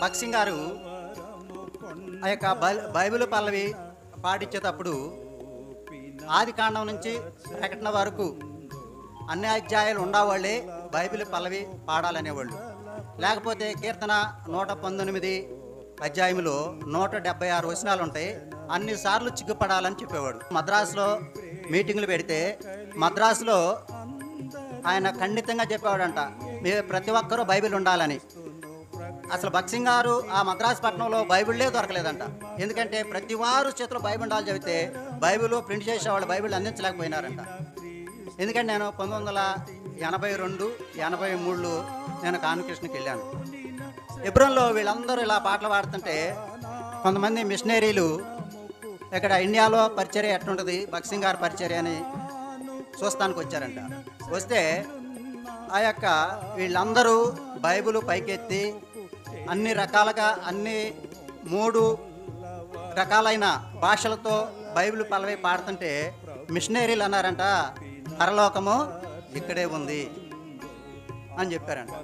భక్సింగ్ గారు ఆ యొక్క బైబిల్ పల్లవి పాటించేటప్పుడు ఆది కాండం నుంచి ప్రకటన వరకు అన్ని అధ్యాయాలు ఉండేవాళ్ళే బైబిల్ పల్లవి పాడాలనేవాళ్ళు. లేకపోతే కీర్తన 119 అధ్యాయంలో 176 వచనాలు ఉంటాయి, అన్నిసార్లు చిక్కుపడాలని చెప్పేవాడు. మద్రాసులో మీటింగులు పెడితే మద్రాసులో ఆయన ఖండితంగా చెప్పేవాడంట, మీరు ప్రతి ఒక్కరూ బైబిల్ ఉండాలని. అసలు భక్సింగ్ గారు ఆ మద్రాసు పట్టణంలో బైబిళ్ళే దొరకలేదంట. ఎందుకంటే ప్రతి వారు చేతిలో బైబిల్ ఉండాలి చెబితే బైబిల్ ప్రింట్ చేసేవాళ్ళు బైబిల్ అందించలేకపోయినారంట. ఎందుకంటే నేను 1982, 83లో నేను కాన్వకేషన్కి వెళ్ళాను. ఎబ్రోన్లో వీళ్ళందరూ ఇలా పాటలు పాడుతుంటే కొంతమంది మిషనరీలు ఇక్కడ ఇండియాలో పరిచర్య ఎట్లుంటుంది, భక్సింగ్ గారి పరిచర్య అని చూస్తానికి వచ్చారంట. వస్తే ఆ యొక్క వీళ్ళందరూ బైబిల్ పైకెత్తి అన్ని రకాలుగా 3 రకాలైన భాషలతో బైబిల్ పల్లవి పాడుతుంటే మిషనరీలు అన్నారంట, పరలోకము ఇక్కడే ఉంది అని చెప్పారంట.